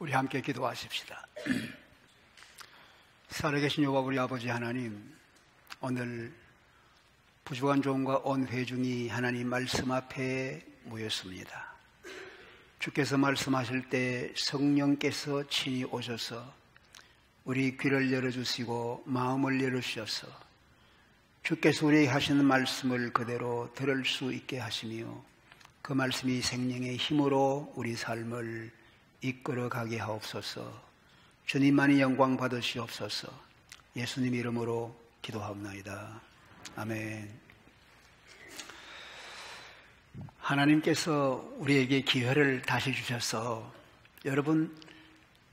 우리 함께 기도하십시다. 살아계신 여호와 우리 아버지 하나님, 오늘 부족한 종과 온 회중이 하나님 말씀 앞에 모였습니다. 주께서 말씀하실 때 성령께서 친히 오셔서 우리 귀를 열어주시고 마음을 열어주셔서 주께서 우리에게 하시는 말씀을 그대로 들을 수 있게 하시며 그 말씀이 생명의 힘으로 우리 삶을 이끌어가게 하옵소서. 주님만이 영광 받으시옵소서. 예수님 이름으로 기도하옵나이다. 아멘. 하나님께서 우리에게 기회를 다시 주셔서 여러분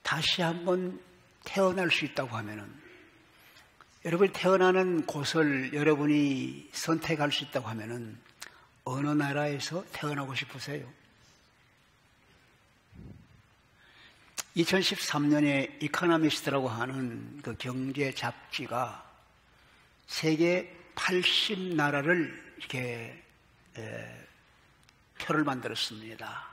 다시 한번 태어날 수 있다고 하면은, 여러분이 태어나는 곳을 여러분이 선택할 수 있다고 하면은 어느 나라에서 태어나고 싶으세요? 2013년에 이코노미스트라고 하는 그 경제 잡지가 세계 80나라를 이렇게 표를 만들었습니다.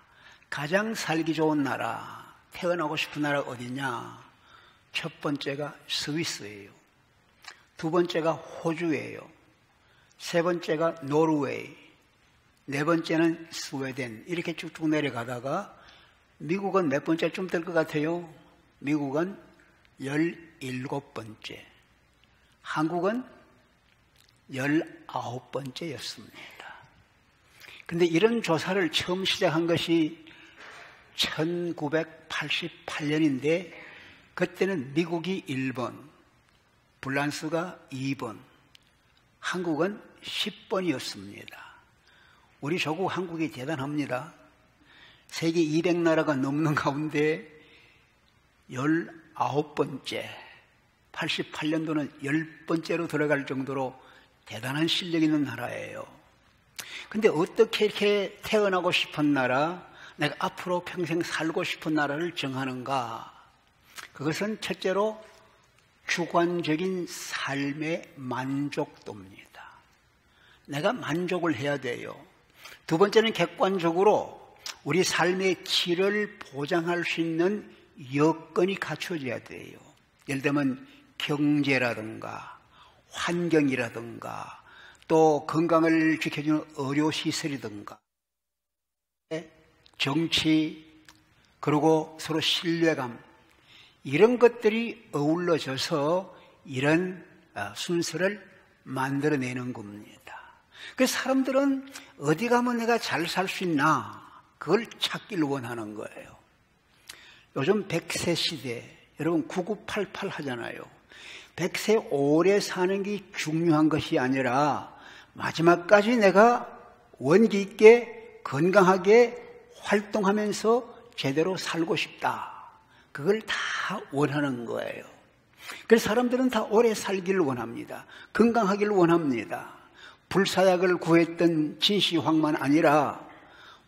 가장 살기 좋은 나라, 태어나고 싶은 나라 어디냐? 첫 번째가 스위스예요. 두 번째가 호주예요. 세 번째가 노르웨이. 네 번째는 스웨덴. 이렇게 쭉쭉 내려가다가 미국은 몇 번째쯤 될 것 같아요? 미국은 17번째. 한국은 19번째였습니다. 근데 이런 조사를 처음 시작한 것이 1988년인데 그때는 미국이 1번, 프랑스가 2번, 한국은 10번이었습니다. 우리 조국 한국이 대단합니다. 세계 200나라가 넘는 가운데 19번째, 88년도는 10번째로 들어갈 정도로 대단한 실력 있는 나라예요. 근데 어떻게 이렇게 태어나고 싶은 나라, 내가 앞으로 평생 살고 싶은 나라를 정하는가? 그것은 첫째로 주관적인 삶의 만족도입니다. 내가 만족을 해야 돼요. 두 번째는 객관적으로 우리 삶의 질을 보장할 수 있는 여건이 갖춰져야 돼요. 예를 들면 경제라든가 환경이라든가 또 건강을 지켜주는 의료시설이든가 정치, 그리고 서로 신뢰감, 이런 것들이 어우러져서 이런 순서를 만들어내는 겁니다. 그래서 사람들은 어디 가면 내가 잘 살 수 있나, 그걸 찾기를 원하는 거예요. 요즘 100세 시대, 여러분 9988 하잖아요. 100세 오래 사는 게 중요한 것이 아니라 마지막까지 내가 원기 있게 건강하게 활동하면서 제대로 살고 싶다. 그걸 다 원하는 거예요. 그래서 사람들은 다 오래 살기를 원합니다. 건강하기를 원합니다. 불사약을 구했던 진시황만 아니라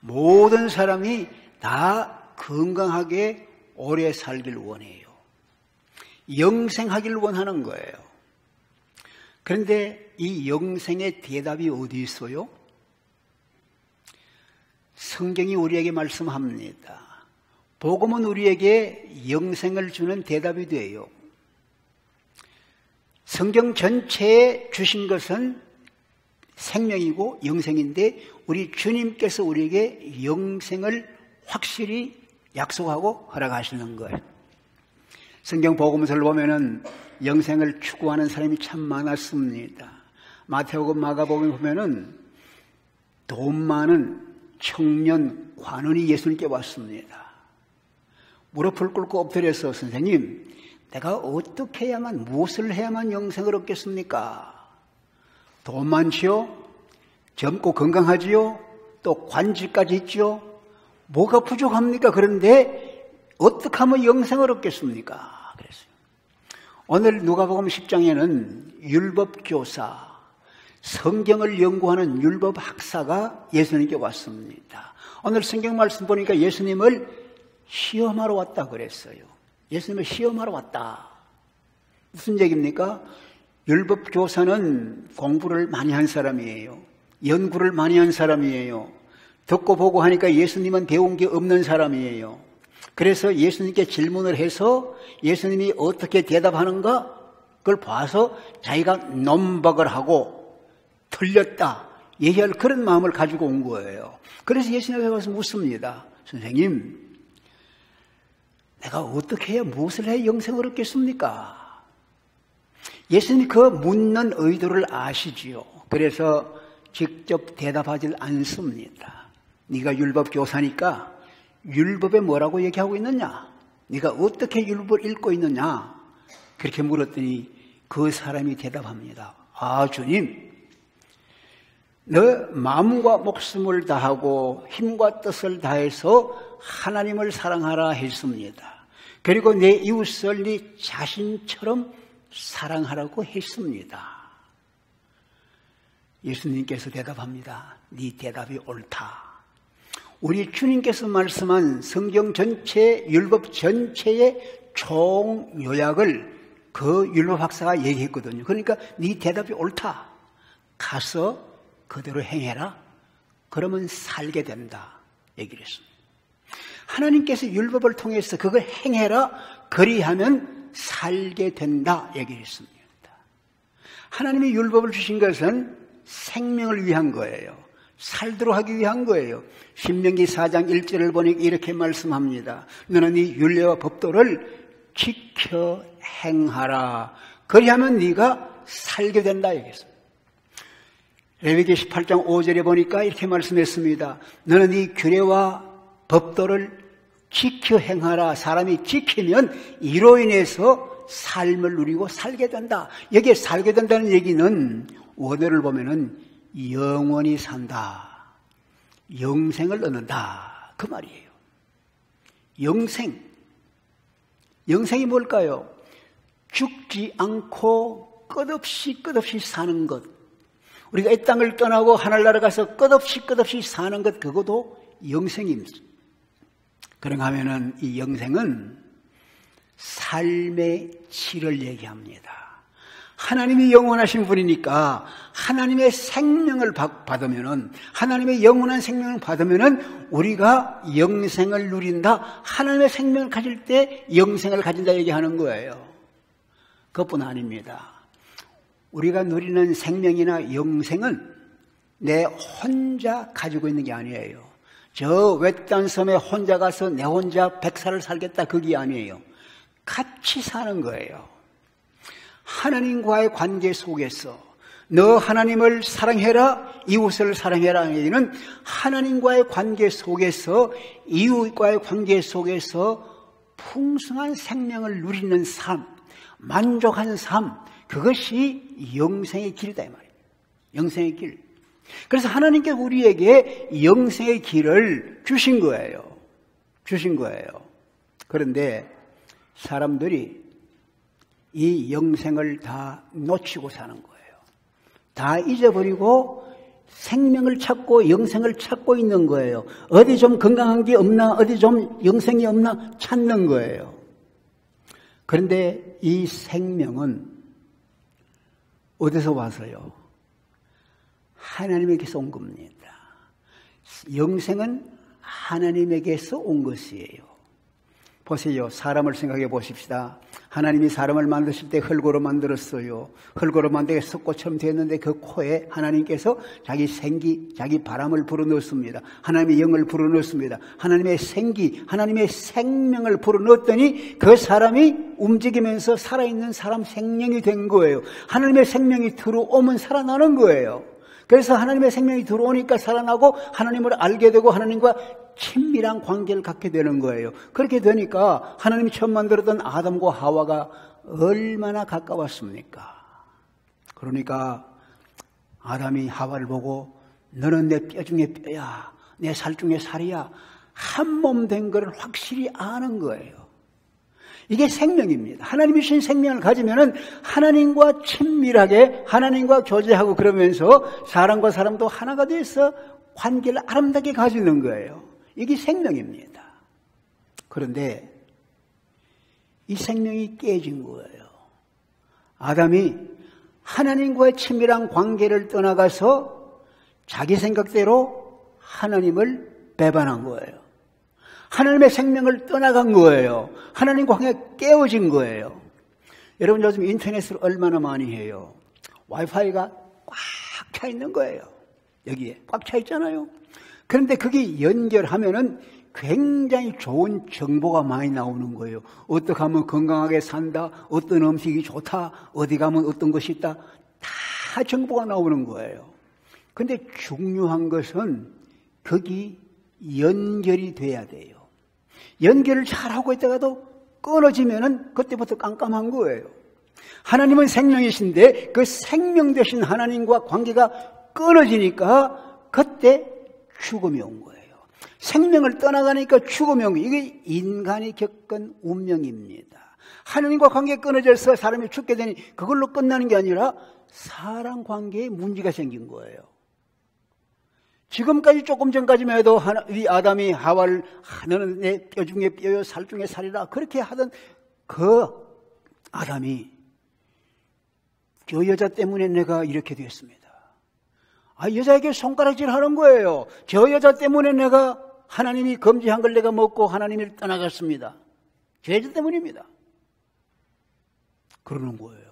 모든 사람이 다 건강하게 오래 살기를 원해요. 영생하기를 원하는 거예요. 그런데 이 영생의 대답이 어디 있어요? 성경이 우리에게 말씀합니다. 복음은 우리에게 영생을 주는 대답이 돼요. 성경 전체에 주신 것은 생명이고 영생인데 우리 주님께서 우리에게 영생을 확실히 약속하고 허락하시는 거예요. 성경 복음서를 보면은 영생을 추구하는 사람이 참 많았습니다. 마태복음, 마가복음 보면은 돈 많은 청년 관원이 예수님께 왔습니다. 무릎을 꿇고 엎드려서 선생님, 내가 어떻게 해야만, 무엇을 해야만 영생을 얻겠습니까? 돈 많지요? 젊고 건강하지요? 또 관직까지 있지요? 뭐가 부족합니까? 그런데 어떻게 하면 영생을 얻겠습니까? 그랬어요. 오늘 누가복음 10장에는 율법교사, 성경을 연구하는 율법학사가 예수님께 왔습니다. 오늘 성경 말씀 보니까 예수님을 시험하러 왔다 그랬어요. 예수님을 시험하러 왔다. 무슨 얘기입니까? 율법교사는 공부를 많이 한 사람이에요. 연구를 많이 한 사람이에요. 듣고 보고 하니까 예수님은 배운 게 없는 사람이에요. 그래서 예수님께 질문을 해서 예수님이 어떻게 대답하는가 그걸 봐서 자기가 논박을 하고 틀렸다 얘기할 그런 마음을 가지고 온 거예요. 그래서 예수님께 와서 묻습니다. 선생님, 내가 어떻게 해야 무엇을 해야 영생을 얻겠습니까? 예수님이 그 묻는 의도를 아시지요. 그래서 직접 대답하지 않습니다. 네가 율법 교사니까 율법에 뭐라고 얘기하고 있느냐? 네가 어떻게 율법을 읽고 있느냐? 그렇게 물었더니 그 사람이 대답합니다. 아, 주님, 너 마음과 목숨을 다하고 힘과 뜻을 다해서 하나님을 사랑하라 했습니다. 그리고 내 이웃을 네 자신처럼 사랑하라고 했습니다. 예수님께서 대답합니다. 네 대답이 옳다. 우리 주님께서 말씀한 성경 전체, 율법 전체의 총요약을 그 율법 학사가 얘기했거든요. 그러니까 네 대답이 옳다. 가서 그대로 행해라. 그러면 살게 된다. 얘기를 했습니다. 하나님께서 율법을 통해서 그걸 행해라. 그리하면 살게 된다. 얘기를 했습니다. 하나님이 율법을 주신 것은 생명을 위한 거예요. 살도록 하기 위한 거예요. 신명기 4장 1절을 보니 이렇게 말씀합니다. 너는 이 율례와 법도를 지켜 행하라. 그리하면 네가 살게 된다 얘기했습니다. 레위기 18장 5절에 보니까 이렇게 말씀했습니다. 너는 이 규례와 법도를 지켜 행하라. 사람이 지키면 이로 인해서 삶을 누리고 살게 된다. 여기에 살게 된다는 얘기는 원어를 보면은 영원히 산다. 영생을 얻는다. 그 말이에요. 영생. 영생이 뭘까요? 죽지 않고 끝없이 사는 것. 우리가 이 땅을 떠나고 하늘나라 가서 끝없이 사는 것, 그것도 영생입니다. 그런가 하면은 이 영생은 삶의 질을 얘기합니다. 하나님이 영원하신 분이니까 하나님의 생명을 받으면은, 하나님의 영원한 생명을 받으면은 우리가 영생을 누린다. 하나님의 생명을 가질 때 영생을 가진다 얘기하는 거예요. 그것뿐 아닙니다. 우리가 누리는 생명이나 영생은 내 혼자 가지고 있는 게 아니에요. 저 외딴 섬에 혼자 가서 내 혼자 100살을 살겠다 그게 아니에요. 같이 사는 거예요. 하나님과의 관계 속에서 너 하나님을 사랑해라, 이웃을 사랑해라 얘기는 하나님과의 관계 속에서, 이웃과의 관계 속에서 풍성한 생명을 누리는 삶, 만족한 삶, 그것이 영생의 길이다 이 말이에요. 영생의 길. 그래서 하나님께서 우리에게 영생의 길을 주신 거예요. 그런데 사람들이 이 영생을 다 놓치고 사는 거예요. 다 잊어버리고 생명을 찾고 영생을 찾고 있는 거예요. 어디 좀 건강한 게 없나, 어디 좀 영생이 없나 찾는 거예요. 그런데 이 생명은 어디서 와서요? 하나님에게서 온 겁니다. 영생은 하나님에게서 온 것이에요. 보세요. 사람을 생각해 보십시다. 하나님이 사람을 만드실 때 흙으로 만들었어요. 흙으로 만들게 석고처럼 되었는데 그 코에 하나님께서 자기 생기, 자기 바람을 불어넣었습니다. 하나님의 영을 불어넣었습니다. 하나님의 생기, 하나님의 생명을 불어넣었더니 그 사람이 움직이면서 살아있는 사람 생명이 된 거예요. 하나님의 생명이 들어오면 살아나는 거예요. 그래서 하나님의 생명이 들어오니까 살아나고 하나님을 알게 되고 하나님과 친밀한 관계를 갖게 되는 거예요. 그렇게 되니까 하나님이 처음 만들었던 아담과 하와가 얼마나 가까웠습니까? 그러니까 아담이 하와를 보고 너는 내 뼈 중에 뼈야, 내 살 중에 살이야, 한 몸 된 걸 확실히 아는 거예요. 이게 생명입니다. 하나님이 주신 생명을 가지면은 하나님과 친밀하게 하나님과 교제하고 그러면서 사람과 사람도 하나가 돼서 관계를 아름답게 가지는 거예요. 이게 생명입니다. 그런데 이 생명이 깨진 거예요. 아담이 하나님과의 친밀한 관계를 떠나가서 자기 생각대로 하나님을 배반한 거예요. 하나님의 생명을 떠나간 거예요. 하나님과 관계가 깨어진 거예요. 여러분 요즘 인터넷을 얼마나 많이 해요. 와이파이가 꽉 차 있는 거예요. 여기에 꽉 차 있잖아요. 그런데 그게 연결하면은 굉장히 좋은 정보가 많이 나오는 거예요. 어떻게 하면 건강하게 산다, 어떤 음식이 좋다, 어디 가면 어떤 것이 있다, 다 정보가 나오는 거예요. 근데 중요한 것은 거기 연결이 돼야 돼요. 연결을 잘하고 있다가도 끊어지면은 그때부터 깜깜한 거예요. 하나님은 생명이신데 그 생명 되신 하나님과 관계가 끊어지니까 그때 죽음이 온 거예요. 생명을 떠나가니까 죽음이 온 거예요. 이게 인간이 겪은 운명입니다. 하나님과 관계가 끊어져서 사람이 죽게 되니 그걸로 끝나는 게 아니라 사람 관계에 문제가 생긴 거예요. 지금까지 조금 전까지만 해도 이 아담이 하와를 너는 내 뼈 중에 뼈요 살 중에 살이라 그렇게 하던 그 아담이 저 여자 때문에 내가 이렇게 됐습니다. 여자에게 손가락질 하는 거예요. 저 여자 때문에 내가 하나님이 금지한 걸 내가 먹고 하나님을 떠나갔습니다. 저 여자 때문입니다. 그러는 거예요.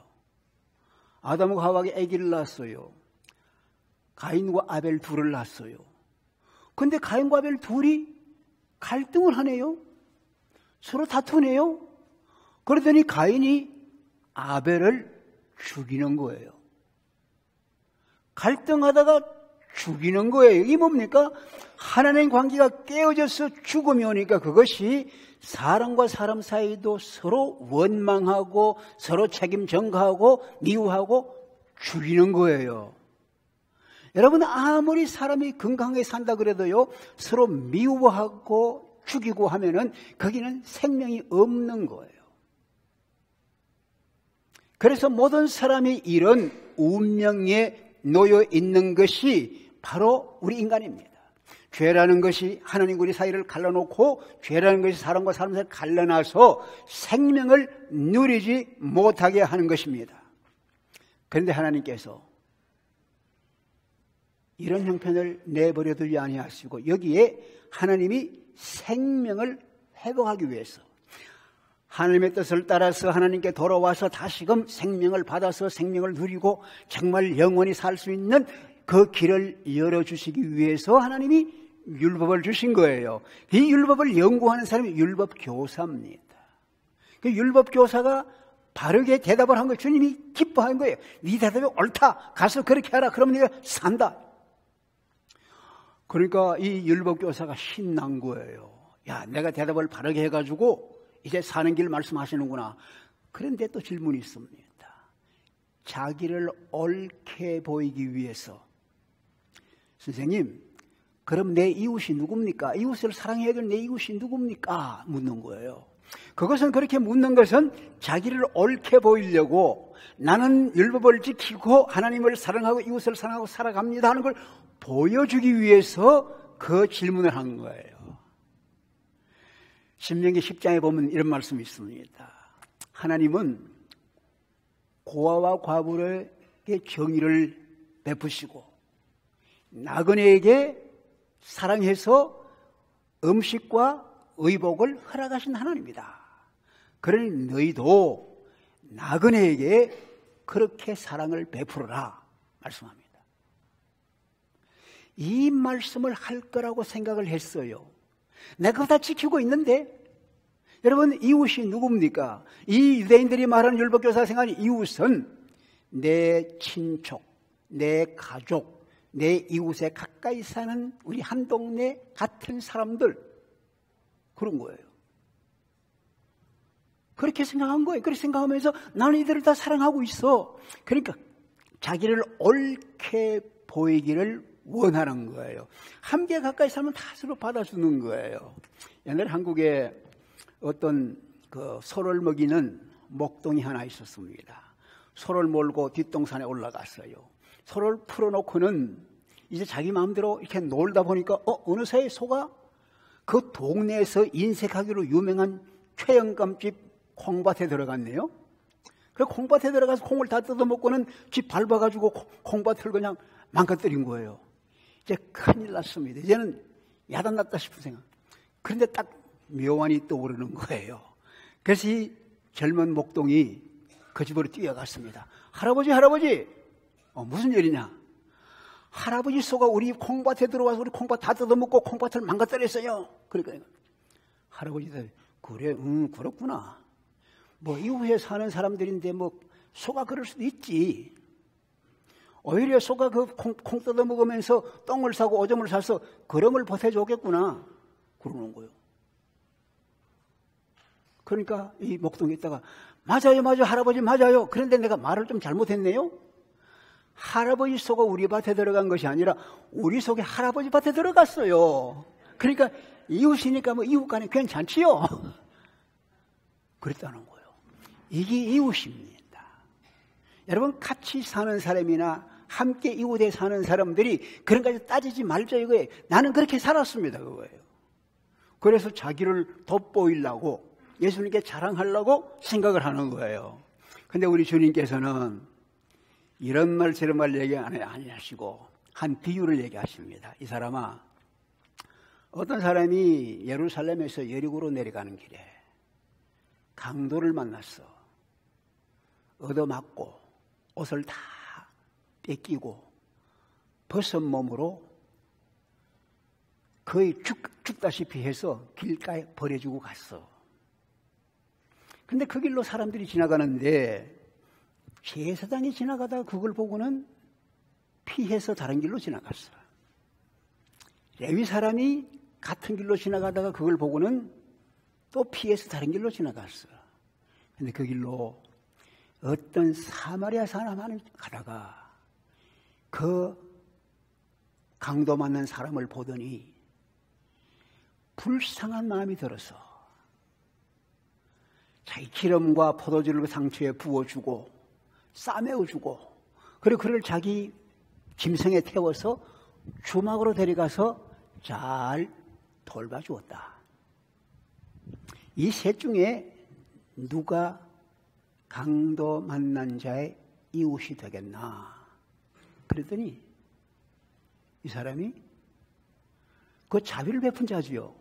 아담과 하와가 아기를 낳았어요. 가인과 아벨 둘을 낳았어요. 근데 가인과 아벨 둘이 갈등을 하네요. 서로 다투네요. 그러더니 가인이 아벨을 죽이는 거예요. 갈등하다가 죽이는 거예요. 이게 뭡니까? 하나님 관계가 깨어져서 죽음이 오니까 그것이 사람과 사람 사이도 서로 원망하고 서로 책임 전가하고 미워하고 죽이는 거예요. 여러분 아무리 사람이 건강하게 산다 그래도요 서로 미워하고 죽이고 하면은 거기는 생명이 없는 거예요. 그래서 모든 사람이 이런 운명에 놓여 있는 것이 바로 우리 인간입니다. 죄라는 것이 하나님과 우리 사이를 갈라놓고 죄라는 것이 사람과 사람 사이를 갈라놔서 생명을 누리지 못하게 하는 것입니다. 그런데 하나님께서 이런 형편을 내버려 두지 아니하시고 여기에 하나님이 생명을 회복하기 위해서 하나님의 뜻을 따라서 하나님께 돌아와서 다시금 생명을 받아서 생명을 누리고 정말 영원히 살 수 있는 그 길을 열어주시기 위해서 하나님이 율법을 주신 거예요. 이 율법을 연구하는 사람이 율법교사입니다. 그 율법교사가 바르게 대답을 한 거예요. 주님이 기뻐하는 거예요. 네 대답이 옳다. 가서 그렇게 하라. 그러면 네가 산다. 그러니까 이 율법교사가 신난 거예요. 야, 내가 대답을 바르게 해가지고 이제 사는 길 말씀하시는구나. 그런데 또 질문이 있습니다. 자기를 옳게 보이기 위해서 선생님, 그럼 내 이웃이 누굽니까? 이웃을 사랑해야 될 내 이웃이 누굽니까? 묻는 거예요. 그것은 그렇게 묻는 것은 자기를 옳게 보이려고 나는 율법을 지키고 하나님을 사랑하고 이웃을 사랑하고 살아갑니다 하는 걸 보여주기 위해서 그 질문을 한 거예요. 신명기 10장에 보면 이런 말씀이 있습니다. 하나님은 고아와 과부에게 정의를 베푸시고 나그네에게 사랑해서 음식과 의복을 허락하신 하나님이다. 그러니 너희도 나그네에게 그렇게 사랑을 베풀어라 말씀합니다. 이 말씀을 할 거라고 생각을 했어요. 내가 그거 다 지키고 있는데 여러분 이웃이 누굽니까? 이 유대인들이 말하는 율법교사가 생각하는 이웃은 내 친척, 내 가족, 내 이웃에 가까이 사는 우리 한 동네 같은 사람들 그런 거예요. 그렇게 생각한 거예요. 그렇게 생각하면서 나는 이들을 다 사랑하고 있어. 그러니까 자기를 옳게 보이기를 원하는 거예요. 함께 가까이 살면 다 서로 받아주는 거예요. 옛날에 한국에 어떤 그 소를 먹이는 목동이 하나 있었습니다. 소를 몰고 뒷동산에 올라갔어요. 소를 풀어놓고는 이제 자기 마음대로 이렇게 놀다 보니까 어느새 소가 그 동네에서 인색하기로 유명한 최영감집 콩밭에 들어갔네요. 그 콩밭에 들어가서 콩을 다 뜯어먹고는 집 밟아가지고 콩밭을 그냥 망가뜨린 거예요. 이제 큰일 났습니다. 이제는 야단났다 싶은 생각. 그런데 딱 묘안이 떠오르는 거예요. 그래서 이 젊은 목동이 그 집으로 뛰어갔습니다. 할아버지, 할아버지! 무슨 일이냐? 할아버지 소가 우리 콩밭에 들어와서 우리 콩밭 다 뜯어먹고 콩밭을 망가뜨렸어요. 그러니까 할아버지들, 그래, 그렇구나. 뭐 이후에 사는 사람들인데 뭐 소가 그럴 수도 있지. 오히려 소가 그 콩 뜯어먹으면서 똥을 싸고 오줌을 싸서 그름을 보태줬겠구나. 그러는 거예요. 그러니까 이 목동에 있다가 맞아요, 맞아요, 할아버지 맞아요. 그런데 내가 말을 좀 잘못했네요. 할아버지 소가 우리 밭에 들어간 것이 아니라 우리 속에 할아버지 밭에 들어갔어요. 그러니까 이웃이니까 뭐 이웃 간에 괜찮지요. 그랬다는 거예요. 이게 이웃입니다. 여러분, 같이 사는 사람이나 함께 이웃에 사는 사람들이 그런 까지 따지지 말자 이거예요. 나는 그렇게 살았습니다, 그거예요. 그래서 자기를 돋보이려고 예수님께 자랑하려고 생각을 하는 거예요. 근데 우리 주님께서는 이런 말 저런 말 얘기 안 하시고 한 비유를 얘기하십니다. 이 사람아, 어떤 사람이 예루살렘에서 여리고로 내려가는 길에 강도를 만났어. 얻어맞고 옷을 다 뺏기고 벗은 몸으로 거의 죽다시피 해서 길가에 버려주고 갔어. 근데 그 길로 사람들이 지나가는데 제사장이 지나가다가 그걸 보고는 피해서 다른 길로 지나갔어. 레위 사람이 같은 길로 지나가다가 그걸 보고는 또 피해서 다른 길로 지나갔어. 근데 그 길로 어떤 사마리아 사람이 가다가 그 강도 맞는 사람을 보더니 불쌍한 마음이 들어서 자기 기름과 포도주를 상처에 부어주고 싸매어주고 그리고 그를 자기 짐승에 태워서 주막으로 데려가서 잘 돌봐주었다. 이 셋 중에 누가 강도 만난 자의 이웃이 되겠나? 그랬더니 이 사람이 그 자비를 베푼 자지요.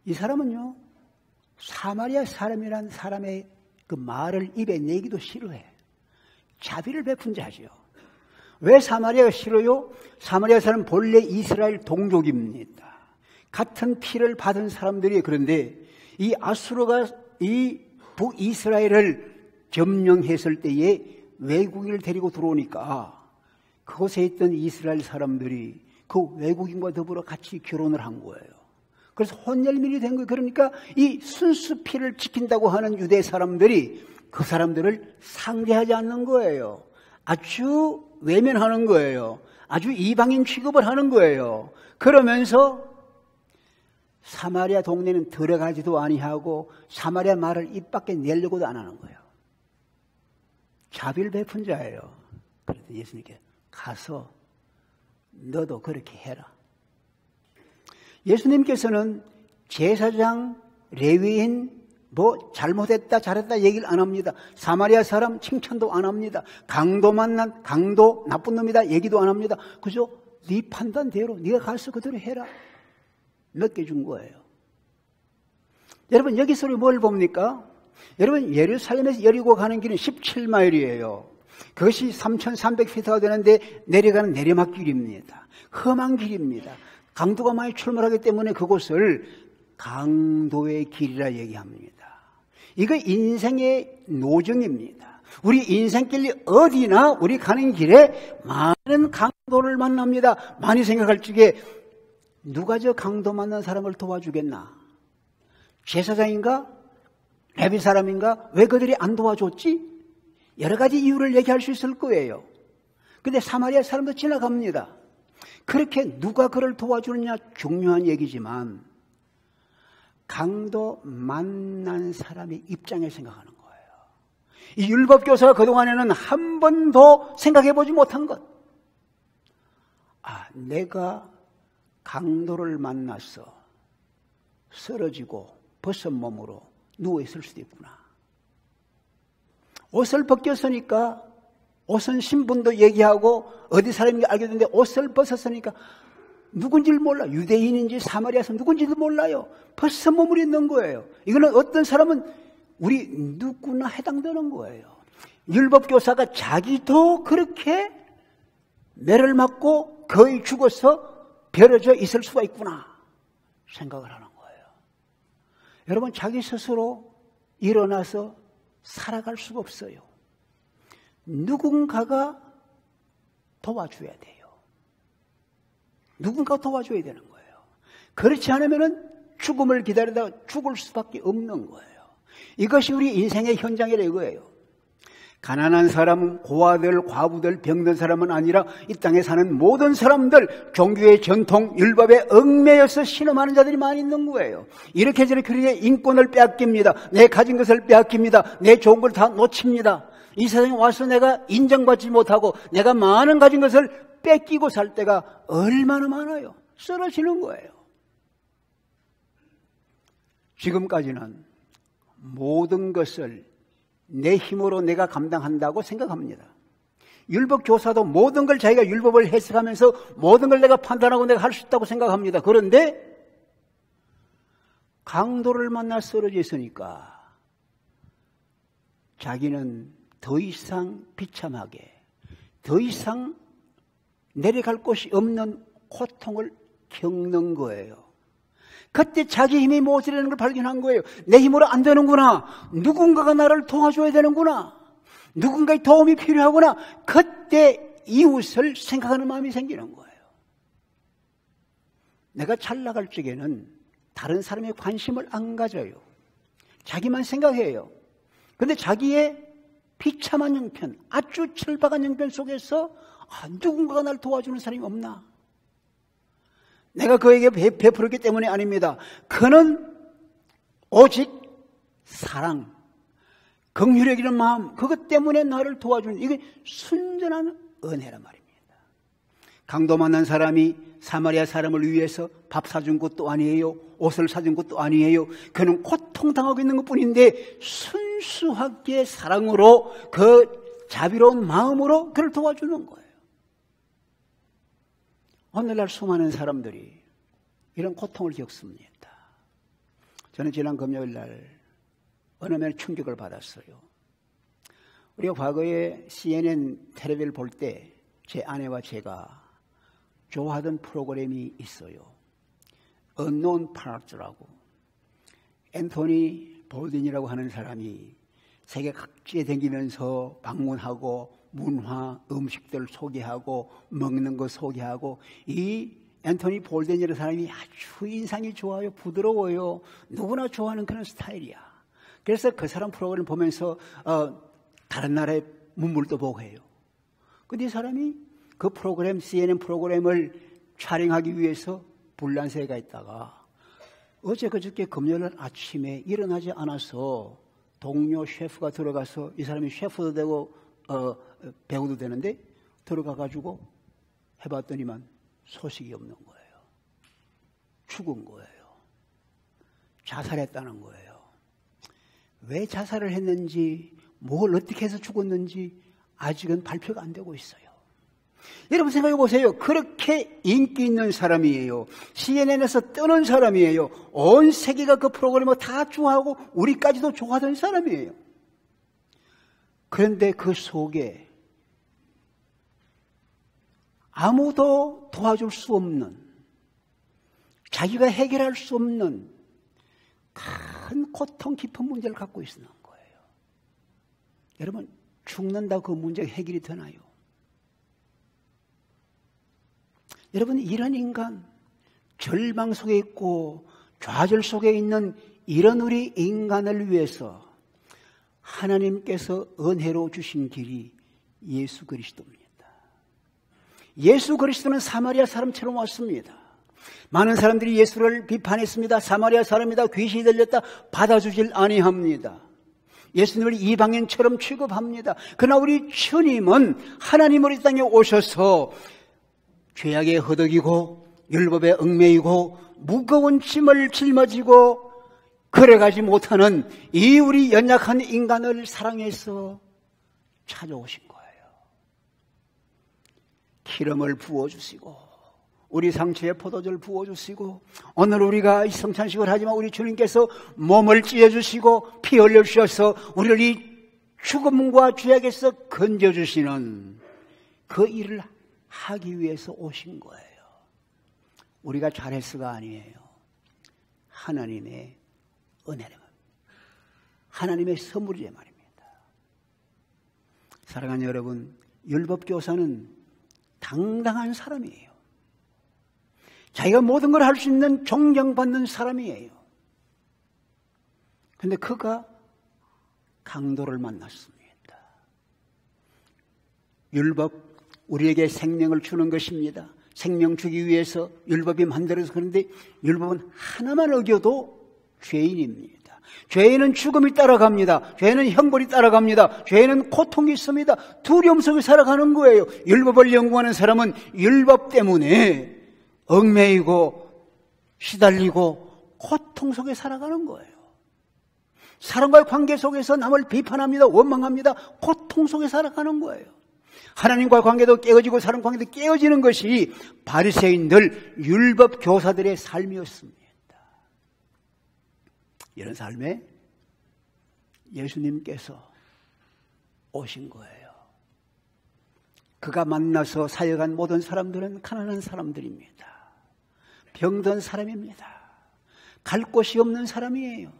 이 사람은요, 사마리아 사람이란 사람의 그 말을 입에 내기도 싫어해. 자비를 베푼 자지요. 왜 사마리아가 싫어요? 사마리아 사람은 본래 이스라엘 동족입니다. 같은 피를 받은 사람들이. 그런데 이 아수르가 이 북이스라엘을 점령했을 때에 외국인을 데리고 들어오니까 그곳에 있던 이스라엘 사람들이 그 외국인과 더불어 같이 결혼을 한 거예요. 그래서 혼혈민이 된 거예요. 그러니까 이 순수 피를 지킨다고 하는 유대 사람들이 그 사람들을 상대하지 않는 거예요. 아주 외면하는 거예요. 아주 이방인 취급을 하는 거예요. 그러면서 사마리아 동네는 들어가지도 아니하고 사마리아 말을 입 밖에 내려고도 안 하는 거예요. 자비를 베푼 자예요. 그래서 예수님께 가서 너도 그렇게 해라. 예수님께서는 제사장, 레위인, 뭐 잘못했다 잘했다 얘기를 안 합니다. 사마리아 사람 칭찬도 안 합니다. 강도 만난 강도 나쁜 놈이다 얘기도 안 합니다. 그죠? 네 판단대로 네가 가서 그대로 해라. 맡겨준 거예요. 여러분, 여기서 우리 뭘 봅니까? 여러분, 예루살렘에서 여리고 가는 길은 17마일이에요. 그것이 3,300피트가 되는데 내려가는 내리막길입니다. 험한 길입니다. 강도가 많이 출몰하기 때문에 그곳을 강도의 길이라 얘기합니다. 이거 인생의 노정입니다. 우리 인생길이 어디나 우리 가는 길에 많은 강도를 만납니다. 많이 생각할 적에 누가 저 강도 만난 사람을 도와주겠나? 제사장인가? 레위 사람인가? 왜 그들이 안 도와줬지? 여러 가지 이유를 얘기할 수 있을 거예요. 근데 사마리아 사람도 지나갑니다. 그렇게 누가 그를 도와주느냐 중요한 얘기지만 강도 만난 사람의 입장에 생각하는 거예요. 이 율법교사가 그동안에는 한 번도 생각해보지 못한 것. 내가 강도를 만나서 쓰러지고 벗은 몸으로 누워있을 수도 있구나. 옷을 벗겼으니까 옷은 신분도 얘기하고 어디 사람인지 알게 됐는데 옷을 벗었으니까 누군지를 몰라. 유대인인지 사마리아서 누군지도 몰라요. 벌써 머물러 있는 거예요. 이거는 어떤 사람은 우리 누구나 해당되는 거예요. 율법교사가 자기도 그렇게 매를 맞고 거의 죽어서 버려져 있을 수가 있구나 생각을 하는 거예요. 여러분, 자기 스스로 일어나서 살아갈 수가 없어요. 누군가가 도와줘야 돼요. 누군가가 도와줘야 되는 거예요. 그렇지 않으면 죽음을 기다리다가 죽을 수밖에 없는 거예요. 이것이 우리 인생의 현장이라 이거예요. 가난한 사람, 고아들, 과부들, 병든 사람은 아니라 이 땅에 사는 모든 사람들, 종교의 전통, 율법에 얽매여서 신음하는 자들이 많이 있는 거예요. 이렇게 저렇게 인권을 빼앗깁니다. 내 가진 것을 빼앗깁니다. 내 좋은 걸 다 놓칩니다. 이 세상에 와서 내가 인정받지 못하고 내가 많은 가진 것을 뺏기고 살 때가 얼마나 많아요. 쓰러지는 거예요. 지금까지는 모든 것을 내 힘으로 내가 감당한다고 생각합니다. 율법 교사도 모든 걸 자기가 율법을 해석하면서 모든 걸 내가 판단하고 내가 할 수 있다고 생각합니다. 그런데 강도를 만나 쓰러져 있으니까 자기는 더 이상 비참하게, 더 이상 내려갈 곳이 없는 고통을 겪는 거예요. 그때 자기 힘이 모자라는 걸 발견한 거예요. 내 힘으로 안 되는구나. 누군가가 나를 도와줘야 되는구나. 누군가의 도움이 필요하구나. 그때 이웃을 생각하는 마음이 생기는 거예요. 내가 잘 나갈 적에는 다른 사람의 관심을 안 가져요. 자기만 생각해요. 그런데 자기의 비참한 형편, 아주 철박한 형편 속에서 누군가가 나를 도와주는 사람이 없나? 내가 그에게 베풀었기 때문이 아닙니다. 그는 오직 사랑, 긍휼력이라는 마음, 그것 때문에 나를 도와주는, 이게 순전한 은혜란 말입니다. 강도 만난 사람이 사마리아 사람을 위해서 밥 사준 것도 아니에요. 옷을 사준 것도 아니에요. 그는 고통당하고 있는 것뿐인데 순수하게 사랑으로, 그 자비로운 마음으로 그를 도와주는 거예요. 오늘날 수많은 사람들이 이런 고통을 겪습니다. 저는 지난 금요일 날 어느 날 충격을 받았어요. 우리가 과거에 CNN 텔레비를 볼 때 제 아내와 제가 좋아하던 프로그램이 있어요. Unknown Parts라고. 앤토니 볼든이라고 하는 사람이 세계 각지에 다니면서 방문하고 문화, 음식들 소개하고 먹는 거 소개하고, 이 앤토니 볼든이라는 사람이 아주 인상이 좋아요. 부드러워요. 누구나 좋아하는 그런 스타일이야. 그래서 그 사람 프로그램 보면서 다른 나라의 문물도 보고 해요. 근데 이 사람이 그 프로그램, CNN 프로그램을 촬영하기 위해서 불란서에 가 있다가 어제 그저께 금요일 아침에 일어나지 않아서 동료 셰프가 들어가서, 이 사람이 셰프도 되고 배우도 되는데, 들어가가지고 해봤더니만 소식이 없는 거예요. 죽은 거예요. 자살했다는 거예요. 왜 자살을 했는지, 뭘 어떻게 해서 죽었는지 아직은 발표가 안 되고 있어요. 여러분 생각해 보세요. 그렇게 인기 있는 사람이에요. CNN에서 뜨는 사람이에요. 온 세계가 그 프로그램을 다 좋아하고 우리까지도 좋아하던 사람이에요. 그런데 그 속에 아무도 도와줄 수 없는, 자기가 해결할 수 없는 큰 고통 깊은 문제를 갖고 있는 거예요. 여러분, 죽는다고 그 문제가 해결이 되나요? 여러분, 이런 인간, 절망 속에 있고 좌절 속에 있는 이런 우리 인간을 위해서 하나님께서 은혜로 주신 길이 예수 그리스도입니다. 예수 그리스도는 사마리아 사람처럼 왔습니다. 많은 사람들이 예수를 비판했습니다. 사마리아 사람이다, 귀신이 들렸다, 받아주질 아니합니다. 예수님을 이방인처럼 취급합니다. 그러나 우리 주님은 하나님으로 이 땅에 오셔서 죄악에 허덕이고 율법에 얽매이고 무거운 짐을 짊어지고 걸어가지 못하는 이 우리 연약한 인간을 사랑해서 찾아오신 거예요. 기름을 부어주시고 우리 상처에 포도주를 부어주시고, 오늘 우리가 이 성찬식을 하지만 우리 주님께서 몸을 찢어주시고 피 흘려주셔서 우리를 이 죽음과 죄악에서 건져주시는 그 일을 하기 위해서 오신 거예요. 우리가 잘했어가 아니에요. 하나님의 은혜는, 하나님의 선물이란 말입니다. 사랑하는 여러분, 율법교사는 당당한 사람이에요. 자기가 모든 걸 할 수 있는 존경받는 사람이에요. 그런데 그가 강도를 만났습니다. 율법, 우리에게 생명을 주는 것입니다. 생명 주기 위해서 율법이 만들어서 그런데 율법은 하나만 어겨도 죄인입니다. 죄인은 죽음이 따라갑니다. 죄인은 형벌이 따라갑니다. 죄인은 고통이 있습니다. 두려움 속에 살아가는 거예요. 율법을 연구하는 사람은 율법 때문에 얽매이고 시달리고 고통 속에 살아가는 거예요. 사람과의 관계 속에서 남을 비판합니다. 원망합니다. 고통 속에 살아가는 거예요. 하나님과의 관계도 깨어지고 사람 관계도 깨어지는 것이 바리새인들 율법 교사들의 삶이었습니다. 이런 삶에 예수님께서 오신 거예요. 그가 만나서 사역한 모든 사람들은 가난한 사람들입니다. 병든 사람입니다. 갈 곳이 없는 사람이에요.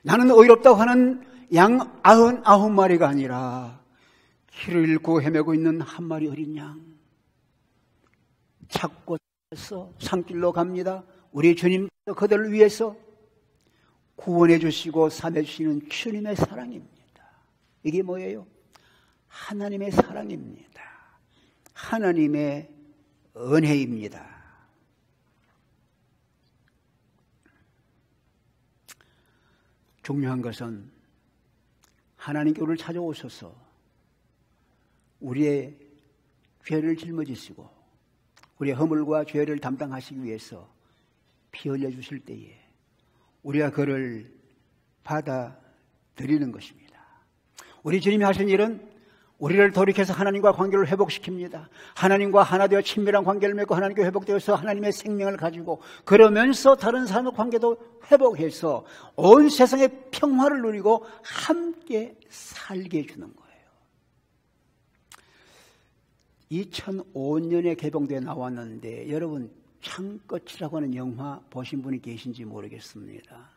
나는 의롭다고 하는 양 99마리가 아니라 길을 잃고 헤매고 있는 한 마리 어린 양 찾고 찾아서 산길로 갑니다. 우리 주님께서 그들을 위해서 구원해 주시고 삼해 주시는 주님의 사랑입니다. 이게 뭐예요? 하나님의 사랑입니다. 하나님의 은혜입니다. 중요한 것은 하나님께 우리를 찾아오셔서 우리의 죄를 짊어지시고 우리의 허물과 죄를 담당하시기 위해서 피 흘려주실 때에 우리가 그를 받아들이는 것입니다. 우리 주님이 하신 일은 우리를 돌이켜서 하나님과 관계를 회복시킵니다. 하나님과 하나 되어 친밀한 관계를 맺고 하나님과 회복되어서 하나님의 생명을 가지고 그러면서 다른 사람의 관계도 회복해서 온 세상의 평화를 누리고 함께 살게 해주는 거예요. 2005년에 개봉되어 나왔는데 여러분 창끝이라고 하는 영화 보신 분이 계신지 모르겠습니다.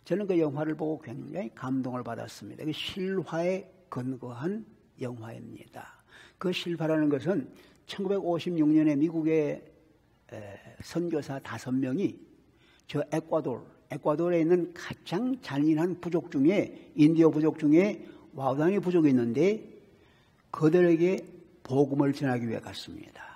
저는 그 영화를 보고 굉장히 감동을 받았습니다. 그 실화에 근거한 영화입니다. 그 실화라는 것은 1956년에 미국의 선교사 5명이 저 에콰도르에 있는 가장 잔인한 부족 중에 인디오 부족 중에 와우다니 부족이 있는데 그들에게 복음을 전하기 위해 갔습니다.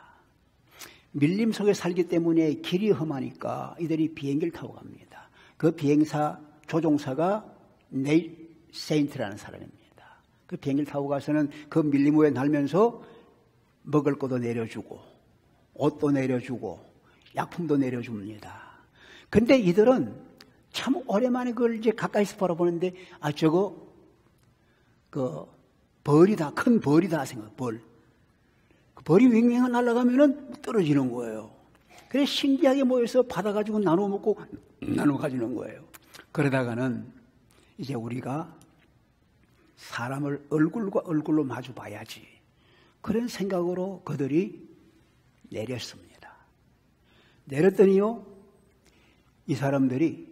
밀림 속에 살기 때문에 길이 험하니까 이들이 비행기를 타고 갑니다. 그 비행사 조종사가 네이트 세인트라는 사람입니다. 그 비행기를 타고 가서는 그 밀림 위에 날면서 먹을 것도 내려주고 옷도 내려주고 약품도 내려줍니다. 근데 이들은 참 오랜만에 그걸 이제 가까이서 바라보는데 저거 그 벌이다, 큰 벌이다 생각. 벌이 윙윙 날아가면은 떨어지는 거예요. 그래서 신기하게 모여서 받아가지고 나눠 먹고 나눠 가지는 거예요. 그러다가는 이제 우리가 사람을 얼굴과 얼굴로 마주 봐야지. 그런 생각으로 그들이 내렸습니다. 내렸더니요, 이 사람들이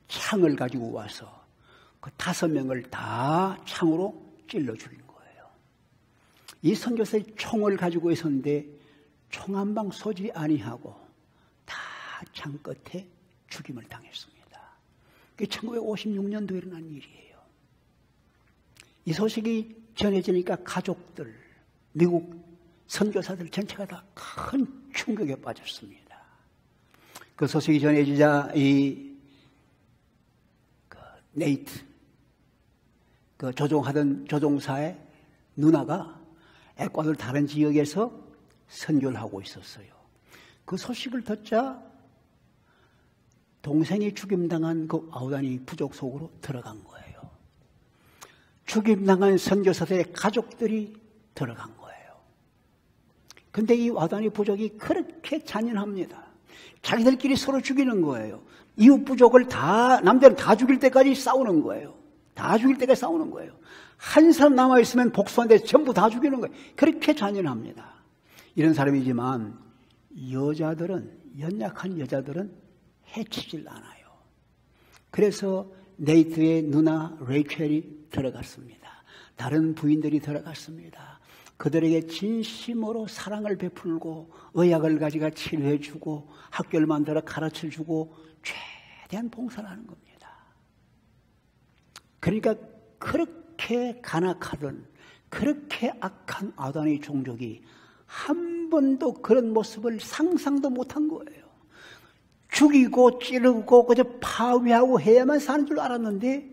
창을 가지고 와서 그 5명을 다 창으로 찔러 죽인 거예요. 이 선교사의 총을 가지고 있었는데 총 한 방 쏘지 아니하고 다 창 끝에 죽임을 당했습니다. 그게 1956년도에 일어난 일이에요. 이 소식이 전해지니까 가족들, 미국 선교사들 전체가 다 큰 충격에 빠졌습니다. 그 소식이 전해지자 네이트 조종하던 조종사의 누나가 에콰도르 다른 지역에서 선교를 하고 있었어요. 그 소식을 듣자 동생이 죽임당한 그 아우다니 부족 속으로 들어간 거예요. 죽임당한 선교사들의 가족들이 들어간 거예요. 근데 이 아담의 부족이 그렇게 잔인합니다. 자기들끼리 서로 죽이는 거예요. 이웃 부족을 남들은 다 죽일 때까지 싸우는 거예요. 다 죽일 때까지 싸우는 거예요. 한 사람 남아있으면 복수하는데 전부 다 죽이는 거예요. 그렇게 잔인합니다. 이런 사람이지만 연약한 여자들은 해치질 않아요. 그래서 네이트의 누나 레이첼이 들어갔습니다. 다른 부인들이 들어갔습니다. 그들에게 진심으로 사랑을 베풀고 의약을 가지고 치료해주고 학교를 만들어 가르쳐주고 최대한 봉사를 하는 겁니다. 그러니까 그렇게 간악하던 그렇게 악한 아담의 종족이 한 번도 그런 모습을 상상도 못한 거예요. 죽이고 찌르고 그저 파괴하고 해야만 사는 줄 알았는데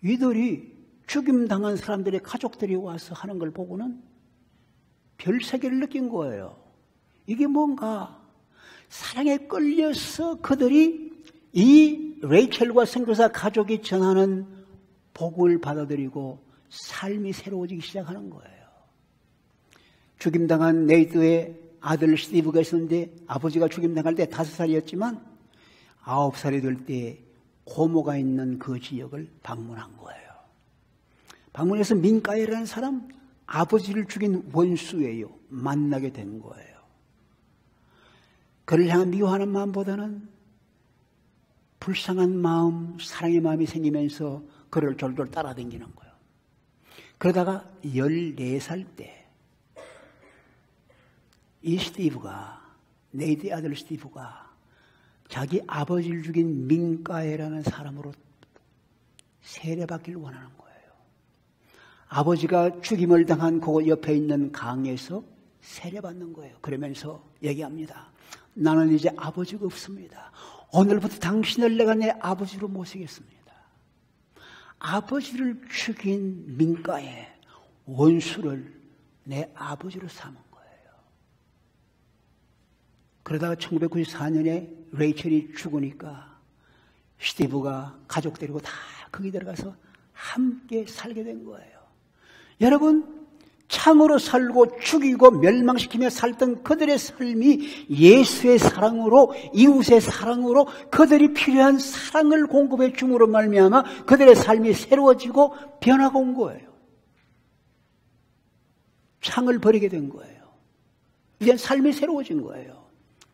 이들이 죽임당한 사람들의 가족들이 와서 하는 걸 보고는 별세계를 느낀 거예요. 이게 뭔가 사랑에 끌려서 그들이 이 레이첼과 선교사 가족이 전하는 복을 받아들이고 삶이 새로워지기 시작하는 거예요. 죽임당한 네이트의 아들 스티브가 있었는데 아버지가 죽임당할 때 5살이었지만 9살이 될 때 고모가 있는 그 지역을 방문한 거예요. 방문해서 민가엘이라는 사람, 아버지를 죽인 원수예요. 만나게 된 거예요. 그를 향한 미워하는 마음보다는 불쌍한 마음, 사랑의 마음이 생기면서 그를 졸졸 따라다니는 거예요. 그러다가 14살 때 이 스티브가, 네이트의 아들 스티브가 자기 아버지를 죽인 민가엘이라는 사람으로 세례받기를 원하는 거예요. 아버지가 죽임을 당한 그 옆에 있는 강에서 세례받는 거예요. 그러면서 얘기합니다. 나는 이제 아버지가 없습니다. 오늘부터 당신을 내가 내 아버지로 모시겠습니다. 아버지를 죽인 민가의 원수를 내 아버지로 삼은 거예요. 그러다가 1994년에 레이첼이 죽으니까 스티브가 가족 데리고 다 거기 들어가서 함께 살게 된 거예요. 여러분, 창으로 살고 죽이고 멸망시키며 살던 그들의 삶이 예수의 사랑으로, 이웃의 사랑으로 그들이 필요한 사랑을 공급해 줌으로 말미암아 그들의 삶이 새로워지고 변화가 온 거예요. 창을 버리게 된 거예요. 이젠 삶이 새로워진 거예요.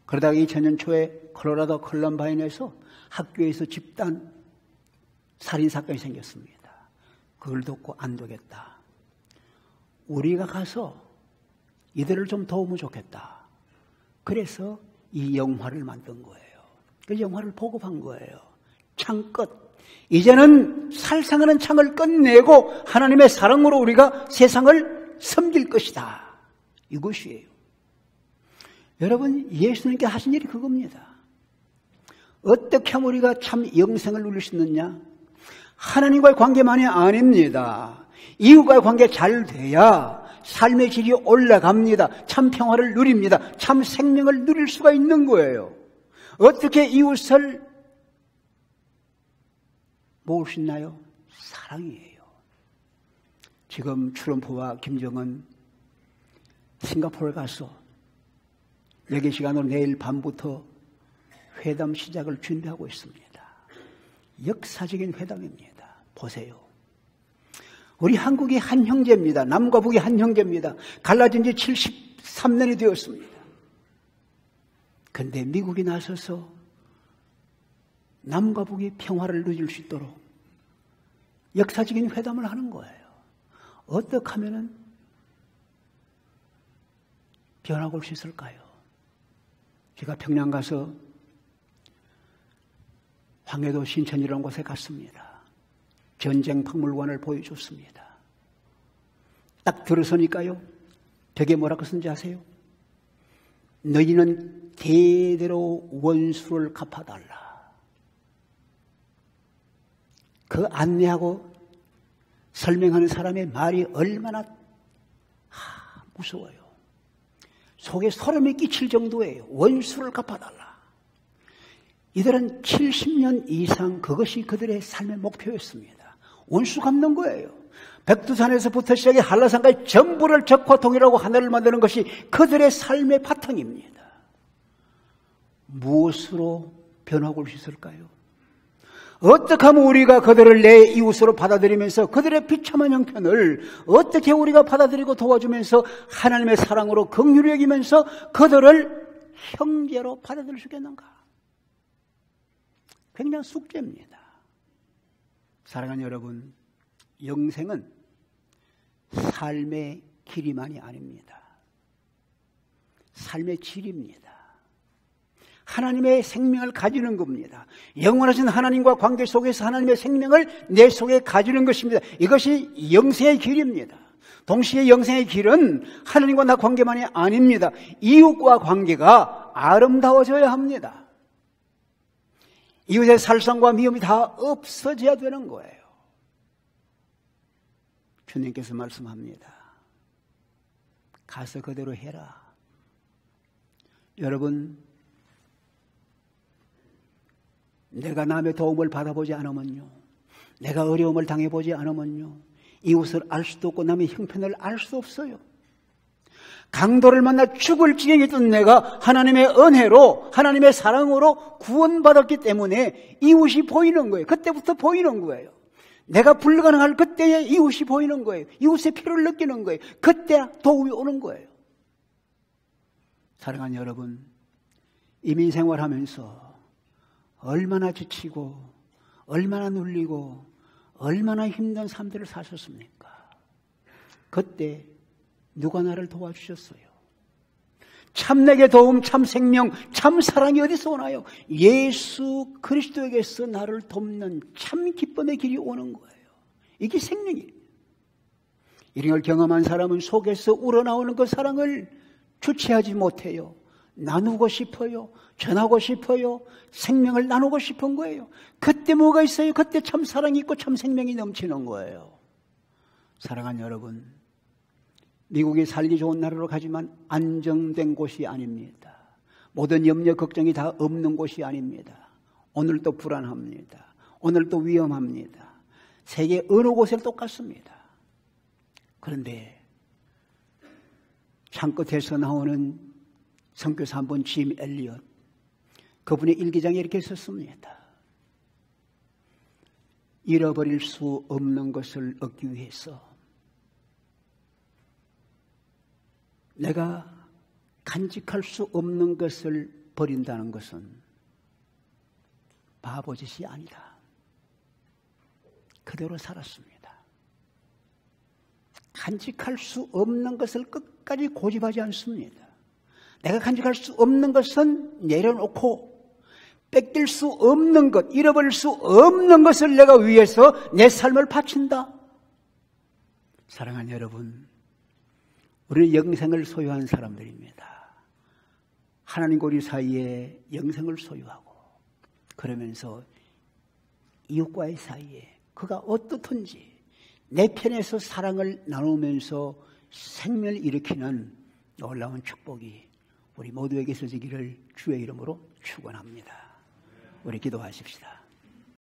그러다가 2000년 초에 콜로라도 컬럼바인에서 학교에서 집단 살인사건이 생겼습니다. 그걸 듣고 안 되겠다. 우리가 가서 이들을 좀 도우면 좋겠다. 그래서 이 영화를 만든 거예요. 그 영화를 보급한 거예요. 창 끝. 이제는 살상하는 창을 끝내고 하나님의 사랑으로 우리가 세상을 섬길 것이다. 이것이에요. 여러분, 예수님께 하신 일이 그겁니다. 어떻게 하면 우리가 참 영생을 누릴 수 있느냐? 하나님과의 관계만이 아닙니다. 이웃과의 관계 잘 돼야 삶의 질이 올라갑니다. 참 평화를 누립니다. 참 생명을 누릴 수가 있는 거예요. 어떻게 이웃을 모을 수 있나요? 사랑이에요. 지금 트럼프와 김정은 싱가포르 가서 여기 시간으로 내일 밤부터 회담 시작을 준비하고 있습니다. 역사적인 회담입니다. 보세요. 우리 한국이 한 형제입니다. 남과 북이 한 형제입니다. 갈라진 지 73년이 되었습니다. 그런데 미국이 나서서 남과 북이 평화를 누릴 수 있도록 역사적인 회담을 하는 거예요. 어떻게 하면 변화가 올 수 있을까요? 제가 평양 가서 황해도 신천이라는 곳에 갔습니다. 전쟁 박물관을 보여줬습니다. 딱 들어서니까요, 벽에 뭐라고 쓴지 아세요? 너희는 대대로 원수를 갚아달라. 그 안내하고 설명하는 사람의 말이 얼마나 무서워요. 속에 소름이 끼칠 정도예요. 원수를 갚아달라. 이들은 70년 이상 그것이 그들의 삶의 목표였습니다. 원수 갚는 거예요. 백두산에서부터 시작해 한라산까지 전부를 적화통일하고 하늘을 만드는 것이 그들의 삶의 바탕입니다. 무엇으로 변화가 올 수 있을까요? 어떻게 하면 우리가 그들을 내 이웃으로 받아들이면서 그들의 비참한 형편을 어떻게 우리가 받아들이고 도와주면서 하나님의 사랑으로 긍휼히 여기면서 그들을 형제로 받아들일 수 있겠는가? 굉장한 숙제입니다. 사랑하는 여러분, 영생은 삶의 길이만이 아닙니다. 삶의 질입니다. 하나님의 생명을 가지는 겁니다. 영원하신 하나님과 관계 속에서 하나님의 생명을 내 속에 가지는 것입니다. 이것이 영생의 길입니다. 동시에 영생의 길은 하나님과 나 관계만이 아닙니다. 이웃과 관계가 아름다워져야 합니다. 이웃의 살상과 미움이 다 없어져야 되는 거예요. 주님께서 말씀합니다. 가서 그대로 해라. 여러분, 내가 남의 도움을 받아보지 않으면요, 내가 어려움을 당해보지 않으면요, 이웃을 알 수도 없고 남의 형편을 알 수 없어요. 강도를 만나 죽을 지경에 있던 내가 하나님의 은혜로, 하나님의 사랑으로 구원받았기 때문에 이웃이 보이는 거예요. 그때부터 보이는 거예요. 내가 불가능할 그때에 이웃이 보이는 거예요. 이웃의 필요를 느끼는 거예요. 그때 도움이 오는 거예요. 사랑하는 여러분, 이민생활하면서 얼마나 지치고 얼마나 눌리고 얼마나 힘든 삶들을 사셨습니까? 그때 누가 나를 도와주셨어요? 참 내게 도움, 참 생명, 참 사랑이 어디서 오나요? 예수 그리스도에게서 나를 돕는 참 기쁨의 길이 오는 거예요. 이게 생명이에요. 이런 걸 경험한 사람은 속에서 우러나오는 그 사랑을 주체하지 못해요. 나누고 싶어요. 전하고 싶어요. 생명을 나누고 싶은 거예요. 그때 뭐가 있어요? 그때 참 사랑이 있고 참 생명이 넘치는 거예요. 사랑하는 여러분, 미국이 살기 좋은 나라로 가지만 안정된 곳이 아닙니다. 모든 염려, 걱정이 다 없는 곳이 아닙니다. 오늘도 불안합니다. 오늘도 위험합니다. 세계 어느 곳에 똑같습니다. 그런데 창끝에서 나오는 선교사 한 분, 짐 엘리엇, 그분의 일기장에 이렇게 썼습니다. 잃어버릴 수 없는 것을 얻기 위해서 내가 간직할 수 없는 것을 버린다는 것은 바보짓이 아니다. 그대로 살았습니다. 간직할 수 없는 것을 끝까지 고집하지 않습니다. 내가 간직할 수 없는 것은 내려놓고 뺏길 수 없는 것, 잃어버릴 수 없는 것을 내가 위해서 내 삶을 바친다. 사랑하는 여러분, 우리는 영생을 소유한 사람들입니다. 하나님과 우리 사이에 영생을 소유하고, 그러면서 이웃과의 사이에 그가 어떻든지 내 편에서 사랑을 나누면서 생명을 일으키는 놀라운 축복이 우리 모두에게 있어지기를 주의 이름으로 축원합니다. 우리 기도하십시다.